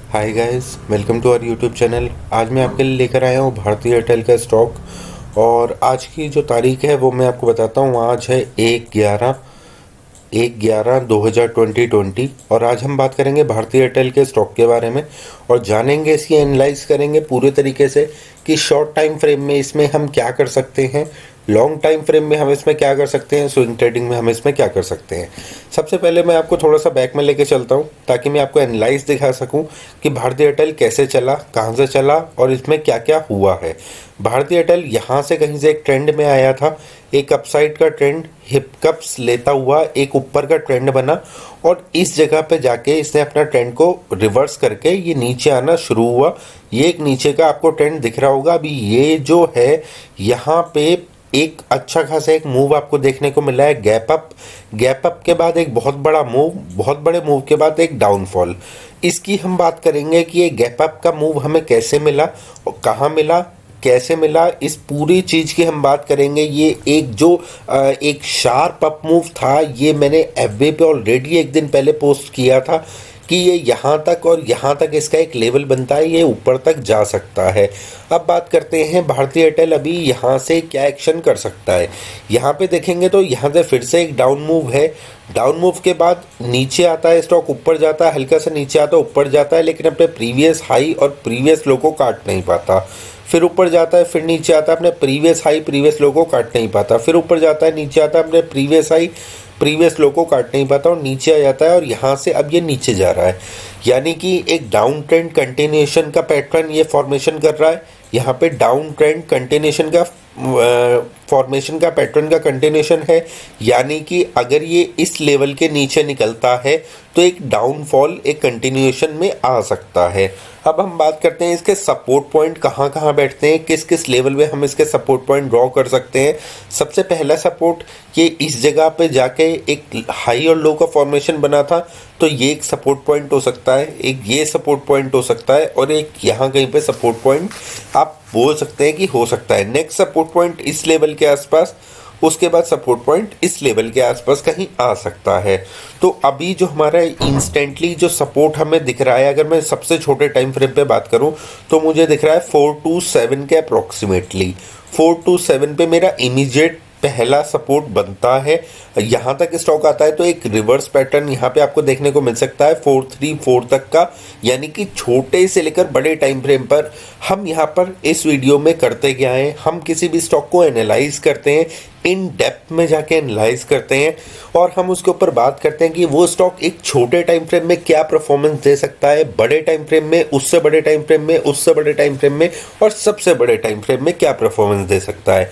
Hi guys, welcome to our YouTube channel. आज मैं आपके लिए लेकर आया हूँ भारतीय एयरटेल का स्टॉक। और आज की जो तारीख है वो मैं आपको बताता हूँ। आज है 1/11/2020 और आज हम बात करेंगे भारतीय एयरटेल के स्टॉक के बारे में और जानेंगे, इसकी एनालाइज करेंगे पूरे तरीके से कि शॉर्ट टाइम फ्रेम में इसमें हम क्या कर सकते हैं, लॉन्ग टाइम फ्रेम में हम इसमें क्या कर सकते हैं, स्विंग ट्रेडिंग में हम इसमें क्या कर सकते हैं। सबसे पहले मैं आपको थोड़ा सा बैक में लेके चलता हूँ ताकि मैं आपको एनालाइज दिखा सकूँ कि भारतीय एयरटेल कैसे चला, कहाँ से चला और इसमें क्या क्या हुआ है। भारतीय एयरटेल यहाँ से कहीं से एक ट्रेंड में आया था, एक अपसाइड का ट्रेंड हिपकप्स लेता हुआ एक ऊपर का ट्रेंड बना और इस जगह पे जाके इसने अपना ट्रेंड को रिवर्स करके ये नीचे आना शुरू हुआ। ये एक नीचे का आपको ट्रेंड दिख रहा होगा। अभी ये जो है यहाँ पे एक अच्छा खासा एक मूव आपको देखने को मिला है, गैप अप के बाद एक बहुत बड़ा मूव, बहुत बड़े मूव के बाद एक डाउनफॉल। इसकी हम बात करेंगे कि ये गैप अप का मूव हमें कैसे मिला और कहाँ मिला, कैसे मिला, इस पूरी चीज़ की हम बात करेंगे। ये एक जो एक शार्प अप मूव था, ये मैंने एफबी पे ऑलरेडी एक दिन पहले पोस्ट किया था कि ये यहाँ तक और यहाँ तक इसका एक लेवल बनता है, ये ऊपर तक जा सकता है। अब बात करते हैं भारतीय एयरटेल अभी यहाँ से क्या एक्शन कर सकता है। यहाँ पे देखेंगे तो यहाँ से फिर से एक डाउन मूव है। डाउन मूव के बाद नीचे आता है, स्टॉक ऊपर जाता है, हल्का सा नीचे आता है, ऊपर जाता है, लेकिन अपने प्रीवियस हाई और प्रीवियस लो को काट नहीं पाता। फिर ऊपर जाता है, फिर नीचे आता है, अपने प्रीवियस हाई प्रीवियस लो को काट नहीं पाता। फिर ऊपर जाता है, नीचे आता है, अपने प्रीवियस हाई प्रीवियस लो को काट नहीं पाता और नीचे आ जाता है और यहाँ से अब ये नीचे जा रहा है। यानी कि एक डाउन ट्रेंड कंटिन्यूएशन का पैटर्न ये फॉर्मेशन कर रहा है। यहाँ पे डाउन ट्रेंड कंटिन्यूएशन का फॉर्मेशन का पैटर्न का कंटिन्यूएशन है। यानी कि अगर ये इस लेवल के नीचे निकलता है तो एक डाउनफॉल एक कंटिन्यूएशन में आ सकता है। अब हम बात करते हैं इसके सपोर्ट पॉइंट कहाँ कहाँ बैठते हैं, किस किस लेवल में हम इसके सपोर्ट पॉइंट ड्रॉ कर सकते हैं। सबसे पहला सपोर्ट ये इस जगह पे जाके एक हाई और लो का फॉर्मेशन बना था, तो ये एक सपोर्ट पॉइंट हो सकता है, एक ये सपोर्ट पॉइंट हो सकता है और एक यहाँ कहीं पे सपोर्ट पॉइंट आप बोल सकते हैं कि हो सकता है। नेक्स्ट सपोर्ट पॉइंट इस लेवल के आसपास, उसके बाद सपोर्ट पॉइंट इस लेवल के आसपास कहीं आ सकता है। तो अभी जो हमारा इंस्टेंटली जो सपोर्ट हमें दिख रहा है, अगर मैं सबसे छोटे टाइम फ्रेम पे बात करूं तो मुझे दिख रहा है 427 के अप्रोक्सीमेटली। 427 पे मेरा इमीडिएट पहला सपोर्ट बनता है। यहाँ तक स्टॉक आता है तो एक रिवर्स पैटर्न यहाँ पे आपको देखने को मिल सकता है 434 तक का। यानी कि छोटे से लेकर बड़े टाइम फ्रेम पर हम यहाँ पर इस वीडियो में करते क्या है, हम किसी भी स्टॉक को एनालाइज करते हैं, इन डेप्थ में जाके एनालाइज करते हैं और हम उसके ऊपर बात करते हैं कि वो स्टॉक एक छोटे टाइम फ्रेम में क्या परफॉर्मेंस दे सकता है, बड़े टाइम फ्रेम में, उससे बड़े टाइम फ्रेम में, उससे बड़े टाइम फ्रेम में और सबसे बड़े टाइम फ्रेम में क्या परफॉर्मेंस दे सकता है।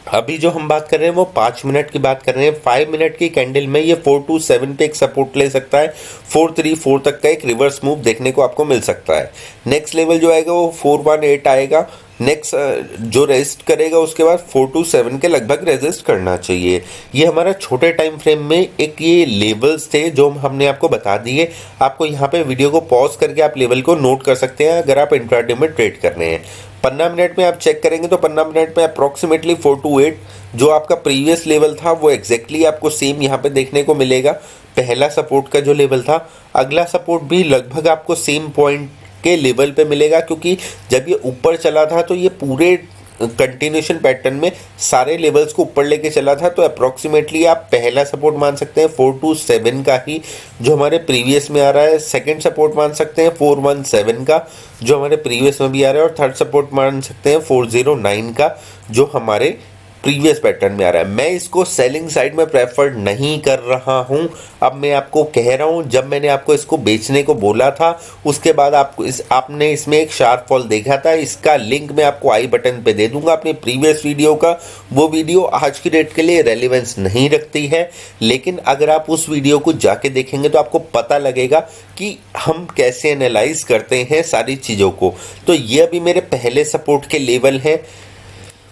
अभी जो हम बात कर रहे हैं वो 5 मिनट की बात कर रहे हैं। 5 मिनट की कैंडल में ये 427 पे एक सपोर्ट ले सकता है, 434 तक का एक रिवर्स मूव देखने को आपको मिल सकता है। नेक्स्ट लेवल जो आएगा वो 418 आएगा। नेक्स्ट जो रेजिस्ट करेगा उसके बाद 427 के लगभग रेजिस्ट करना चाहिए। ये हमारा छोटे टाइम फ्रेम में एक ये लेवल्स थे जो हमने आपको बता दिए। आपको यहाँ पे वीडियो को पॉज करके आप लेवल को नोट कर सकते हैं अगर आप इंट्राडे में ट्रेड कर रहे हैं। 15 मिनट में आप चेक करेंगे तो 15 मिनट में अप्रॉक्सीमेटली 428 जो आपका प्रीवियस लेवल था वो एग्जैक्टली आपको सेम यहाँ पे देखने को मिलेगा। पहला सपोर्ट का जो लेवल था, अगला सपोर्ट भी लगभग आपको सेम पॉइंट के लेवल पे मिलेगा, क्योंकि जब ये ऊपर चला था तो ये पूरे कंटिन्यूएशन पैटर्न में सारे लेवल्स को ऊपर लेके चला था। तो अप्रॉक्सीमेटली आप पहला सपोर्ट मान सकते हैं 427 का ही जो हमारे प्रीवियस में आ रहा है। सेकंड सपोर्ट मान सकते हैं 417 का जो हमारे प्रीवियस में भी आ रहा है और थर्ड सपोर्ट मान सकते हैं 409 का जो हमारे प्रीवियस पैटर्न में आ रहा है। मैं इसको सेलिंग साइड में प्रेफर नहीं कर रहा हूं। अब मैं आपको कह रहा हूं, जब मैंने आपको इसको बेचने को बोला था उसके बाद आपने इसमें एक शार्प फॉल देखा था। इसका लिंक मैं आपको आई बटन पे दे दूंगा अपनी प्रीवियस वीडियो का। वो वीडियो आज की डेट के लिए रेलेवेंस नहीं रखती है, लेकिन अगर आप उस वीडियो को जाके देखेंगे तो आपको पता लगेगा कि हम कैसे एनालाइज करते हैं सारी चीज़ों को। तो ये अभी मेरे पहले सपोर्ट के लेवल हैं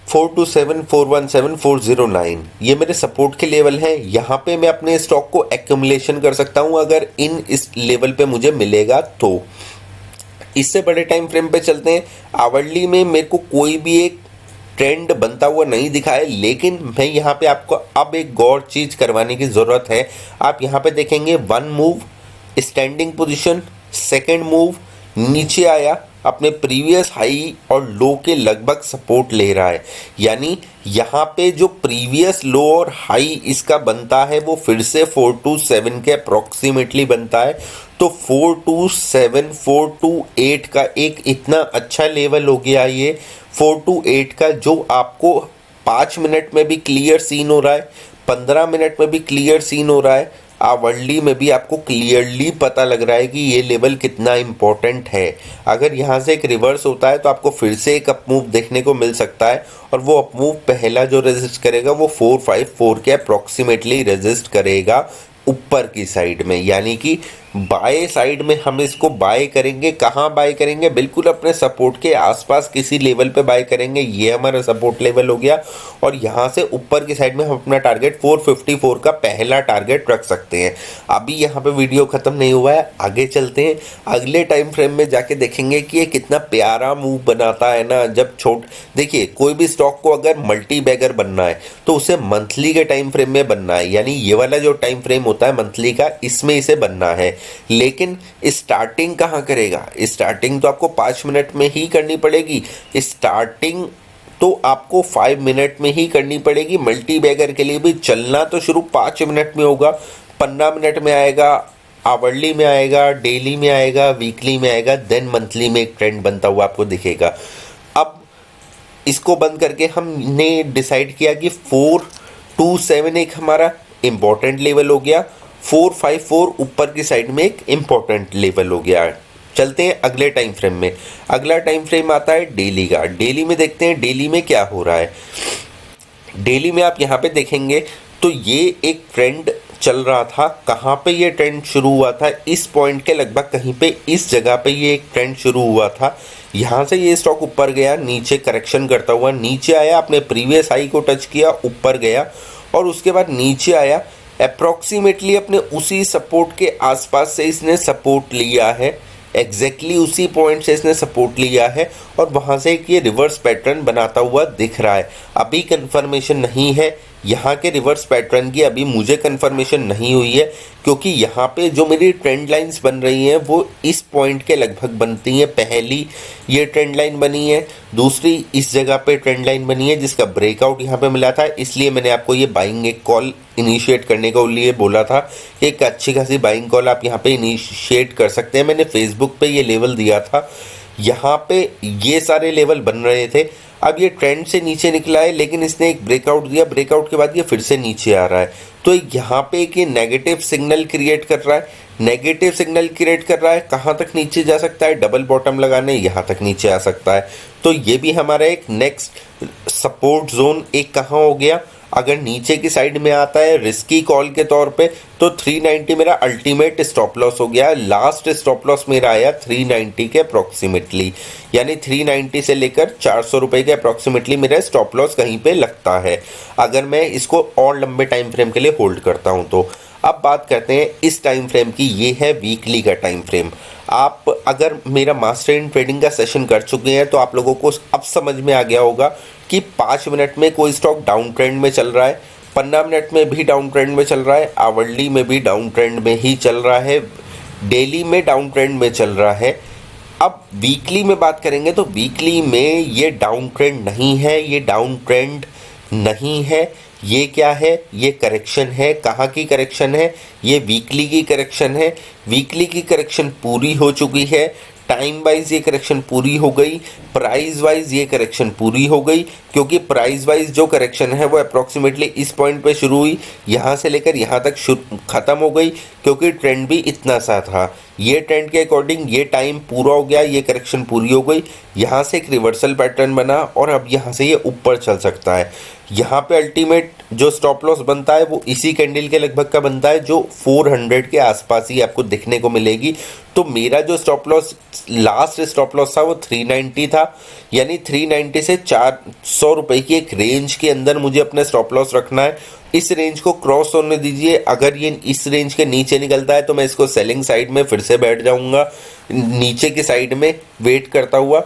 427, 417, 409, ये मेरे सपोर्ट के लेवल हैं। यहाँ पे मैं अपने स्टॉक को एक्यूमुलेशन कर सकता हूँ अगर इस लेवल पे मुझे मिलेगा तो। इससे बड़े टाइम फ्रेम पे चलते हैं। आवरली में मेरे को कोई भी एक ट्रेंड बनता हुआ नहीं दिखा है, लेकिन मैं यहाँ पे आपको अब एक और चीज़ करवाने की ज़रूरत है। आप यहाँ पे देखेंगे one move, standing position, second move नीचे आया, अपने प्रीवियस हाई और लो के लगभग सपोर्ट ले रहा है, यानी यहाँ पे जो प्रीवियस लो और हाई इसका बनता है वो फिर से 427 के अप्रॉक्सीमेटली बनता है। तो 427 428 का एक इतना अच्छा लेवल हो गया ये 428 का, जो आपको 5 मिनट में भी क्लियर सीन हो रहा है, 15 मिनट में भी क्लियर सीन हो रहा है, आवरली में भी आपको क्लियरली पता लग रहा है कि ये लेवल कितना इम्पोर्टेंट है। अगर यहाँ से एक रिवर्स होता है तो आपको फिर से एक अप मूव देखने को मिल सकता है, और वो अप मूव पहला जो रेजिस्ट करेगा वो 454 के अप्रॉक्सीमेटली रेजिस्ट करेगा ऊपर की साइड में, यानी कि बाय साइड में हम इसको बाय करेंगे। कहाँ बाय करेंगे? बिल्कुल अपने सपोर्ट के आसपास किसी लेवल पे बाय करेंगे। ये हमारा सपोर्ट लेवल हो गया, और यहाँ से ऊपर की साइड में हम अपना टारगेट 454 का पहला टारगेट रख सकते हैं। अभी यहाँ पे वीडियो खत्म नहीं हुआ है, आगे चलते हैं। अगले टाइम फ्रेम में जाके देखेंगे कि ये कितना प्यारा मूव बनाता है ना। जब देखिए, कोई भी स्टॉक को अगर मल्टी बैगर बनना है तो उसे मंथली के टाइम फ्रेम में बनना है, यानी ये वाला जो टाइम फ्रेम होता है मंथली का, इसमें इसे बनना है। लेकिन स्टार्टिंग कहाँ करेगा? स्टार्टिंग तो आपको 5 मिनट में ही करनी पड़ेगी। स्टार्टिंग तो आपको 5 मिनट में ही करनी पड़ेगी। मल्टी बैगर के लिए भी चलना तो शुरू 5 मिनट में होगा, 15 मिनट में आएगा, आवरली में आएगा, डेली में आएगा, वीकली में आएगा, देन मंथली में एक ट्रेंड बनता हुआ आपको दिखेगा। अब इसको बंद करके हमने डिसाइड किया कि 427 एक हमारा इम्पोर्टेंट लेवल हो गया, 454 ऊपर की साइड में एक इम्पोर्टेंट लेवल हो गया। चलते हैं अगले टाइम फ्रेम में। अगला टाइम फ्रेम आता है डेली का। डेली में देखते हैं डेली में क्या हो रहा है। डेली में आप यहाँ पे देखेंगे तो ये एक ट्रेंड चल रहा था। कहाँ पे ये ट्रेंड शुरू हुआ था? इस पॉइंट के लगभग कहीं पे इस जगह पे ये एक ट्रेंड शुरू हुआ था। यहाँ से ये स्टॉक ऊपर गया, नीचे करेक्शन करता हुआ नीचे आया, अपने प्रीवियस हाई को टच किया, ऊपर गया, और उसके बाद नीचे आया। अप्रॉक्सीमेटली अपने उसी सपोर्ट के आसपास से इसने सपोर्ट लिया है, एग्जैक्टली उसी पॉइंट से इसने सपोर्ट लिया है, और वहाँ से एक ये रिवर्स पैटर्न बनाता हुआ दिख रहा है। अभी कंफर्मेशन नहीं है यहाँ के रिवर्स पैटर्न की, अभी मुझे कंफर्मेशन नहीं हुई है, क्योंकि यहाँ पे जो मेरी ट्रेंड लाइंस बन रही हैं वो इस पॉइंट के लगभग बनती हैं। पहली ये ट्रेंड लाइन बनी है, दूसरी इस जगह पे ट्रेंड लाइन बनी है जिसका ब्रेकआउट यहाँ पे मिला था, इसलिए मैंने आपको ये बाइंग एक कॉल इनिशिएट करने के लिए बोला था कि एक अच्छी खासी बाइंग कॉल आप यहाँ पे इनिशिएट कर सकते हैं। मैंने फेसबुक पे ये लेवल दिया था, यहाँ पे ये सारे लेवल बन रहे थे। अब ये ट्रेंड से नीचे निकला है, लेकिन इसने एक ब्रेकआउट दिया, ब्रेकआउट के बाद ये फिर से नीचे आ रहा है। तो यहाँ पे एक ये नेगेटिव सिग्नल क्रिएट कर रहा है, नेगेटिव सिग्नल क्रिएट कर रहा है। कहाँ तक नीचे जा सकता है? डबल बॉटम लगाने यहाँ तक नीचे आ सकता है। तो ये भी हमारा एक नेक्स्ट सपोर्ट जोन एक कहाँ हो गया? अगर नीचे की साइड में आता है रिस्की कॉल के तौर पे, तो 390 मेरा अल्टीमेट स्टॉप लॉस हो गया। लास्ट स्टॉप लॉस मेरा आया 390 के अप्रॉक्सीमेटली, यानी 390 से लेकर 400 रुपये के अप्रॉक्सीमेटली मेरा स्टॉप लॉस कहीं पे लगता है, अगर मैं इसको और लंबे टाइम फ्रेम के लिए होल्ड करता हूँ तो। अब बात करते हैं इस टाइम फ्रेम की। ये है वीकली का टाइम फ्रेम। आप अगर मेरा मास्टर इन ट्रेडिंग का सेशन कर चुके हैं तो आप लोगों को अब समझ में आ गया होगा कि 5 मिनट में कोई स्टॉक डाउन ट्रेंड में चल रहा है, 15 मिनट में भी डाउन ट्रेंड में चल रहा है, आवरली में भी डाउन ट्रेंड में ही चल रहा है, डेली में डाउन ट्रेंड में चल रहा है। अब वीकली में बात करेंगे तो वीकली में ये डाउन ट्रेंड नहीं है, ये डाउन ट्रेंड नहीं है। ये क्या है? ये करेक्शन है। कहाँ की करेक्शन है? ये वीकली की करेक्शन है। वीकली की करेक्शन पूरी हो चुकी है, टाइम वाइज ये करेक्शन पूरी हो गई, प्राइस वाइज ये करेक्शन पूरी हो गई, क्योंकि प्राइस वाइज जो करेक्शन है वो अप्रॉक्सीमेटली इस पॉइंट पे शुरू हुई, यहाँ से लेकर यहाँ तक ख़त्म हो गई, क्योंकि ट्रेंड भी इतना सा था। ये ट्रेंड के अकॉर्डिंग ये टाइम पूरा हो गया, ये करेक्शन पूरी हो गई, यहाँ से एक रिवर्सल पैटर्न बना, और अब यहाँ से ये ऊपर चल सकता है। यहाँ पे अल्टीमेट जो स्टॉप लॉस बनता है वो इसी कैंडल के लगभग का बनता है, जो 400 के आसपास ही आपको देखने को मिलेगी। तो मेरा जो stop loss last stop loss था वो 390 था, यानी 390 से 400 रुपये की एक रेंज के अंदर मुझे अपना स्टॉप लॉस रखना है। इस रेंज को क्रॉस होने दीजिए। अगर ये इस रेंज के नीचे निकलता है तो मैं इसको सेलिंग साइड में फिर से बैठ जाऊंगा, नीचे की साइड में वेट करता हुआ,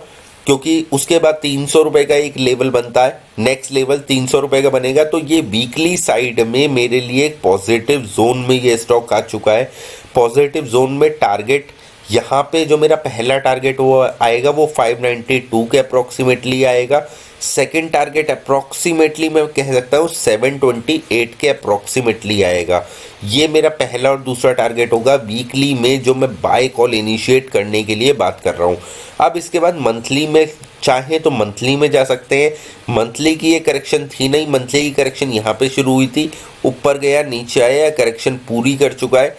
क्योंकि उसके बाद 300 रुपये का एक लेवल बनता है, नेक्स्ट लेवल 300 रुपये का बनेगा। तो ये वीकली साइड में मेरे लिए एक पॉजिटिव जोन में ये स्टॉक आ चुका है। पॉजिटिव जोन में टारगेट यहाँ पे जो मेरा पहला टारगेट वो आएगा वो 592 के अप्रॉक्सीमेटली आएगा। सेकंड टारगेट अप्रॉक्सीमेटली मैं कह सकता हूँ 728 के अप्रॉक्सीमेटली आएगा। ये मेरा पहला और दूसरा टारगेट होगा वीकली में, जो मैं बाय कॉल इनिशिएट करने के लिए बात कर रहा हूँ। अब इसके बाद मंथली में चाहें तो मंथली में जा सकते हैं। मंथली की ये करेक्शन थी नहीं, मंथली की करेक्शन यहाँ पे शुरू हुई थी, ऊपर गया, नीचे आया, करेक्शन पूरी कर चुका है।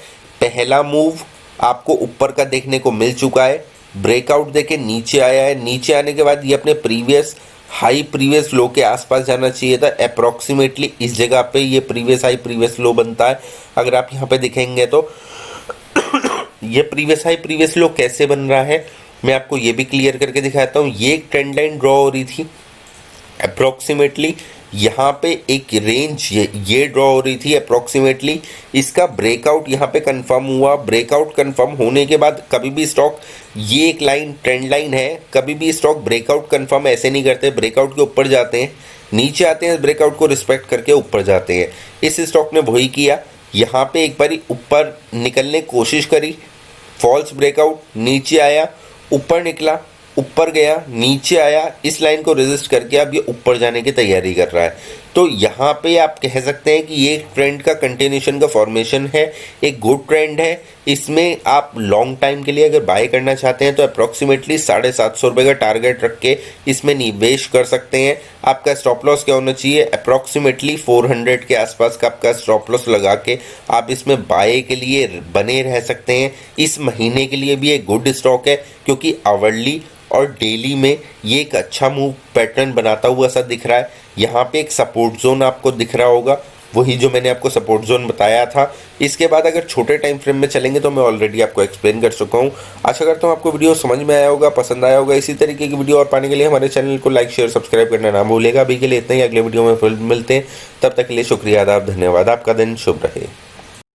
पहला मूव आपको ऊपर का देखने को मिल चुका है, ब्रेकआउट देके नीचे आया है। नीचे आने के बाद ये अपने प्रीवियस हाई प्रीवियस लो के आसपास जाना चाहिए था। अप्रॉक्सीमेटली इस जगह पे ये प्रीवियस हाई प्रीवियस लो बनता है। अगर आप यहाँ पे दिखेंगे तो ये प्रीवियस हाई प्रीवियस लो कैसे बन रहा है मैं आपको ये भी क्लियर करके दिखाता हूँ। ये एक ट्रेंड लाइन ड्रॉ हो रही थी अप्रॉक्सीमेटली, यहाँ पे एक रेंज ये ड्रॉ हो रही थी अप्रॉक्सीमेटली। इसका ब्रेकआउट यहाँ पे कंफर्म हुआ। ब्रेकआउट कंफर्म होने के बाद कभी भी स्टॉक, ये एक लाइन ट्रेंड लाइन है, कभी भी स्टॉक ब्रेकआउट कंफर्म ऐसे नहीं करते, ब्रेकआउट के ऊपर जाते हैं, नीचे आते हैं, ब्रेकआउट को रिस्पेक्ट करके ऊपर जाते हैं। इस स्टॉक ने वही किया। यहाँ पे एक बारी ऊपर निकलने की कोशिश करी, फॉल्स ब्रेकआउट, नीचे आया, ऊपर निकला, ऊपर गया, नीचे आया, इस लाइन को रेजिस्ट करके अब ये ऊपर जाने की तैयारी कर रहा है। तो यहाँ पे आप कह सकते हैं कि ये एक ट्रेंड का कंटिन्यूशन का फॉर्मेशन है, एक गुड ट्रेंड है। इसमें आप लॉन्ग टाइम के लिए अगर बाय करना चाहते हैं तो अप्रॉक्सीमेटली 750 रुपये का टारगेट रख के इसमें निवेश कर सकते हैं। आपका स्टॉप लॉस क्या होना चाहिए, अप्रॉक्सीमेटली 400 के आसपास का आपका स्टॉप लॉस लगा के आप इसमें बाय के लिए बने रह सकते हैं। इस महीने के लिए भी एक गुड स्टॉक है, क्योंकि आवरली और डेली में ये एक अच्छा मूव पैटर्न बनाता हुआ सा दिख रहा है। यहाँ पे एक सपोर्ट जोन आपको दिख रहा होगा, वही जो मैंने आपको सपोर्ट जोन बताया था। इसके बाद अगर छोटे टाइम फ्रेम में चलेंगे तो मैं ऑलरेडी आपको एक्सप्लेन कर चुका हूँ। आशा करता हूँ आपको वीडियो समझ में आया होगा, पसंद आया होगा। इसी तरीके की वीडियो और पाने के लिए हमारे चैनल को लाइक शेयर सब्सक्राइब करना ना भूलेगा। अभी के लिए इतना ही, अगले वीडियो में फिर मिलते हैं। तब तक के लिए शुक्रिया, आदाब, धन्यवाद। आपका दिन शुभ रहे।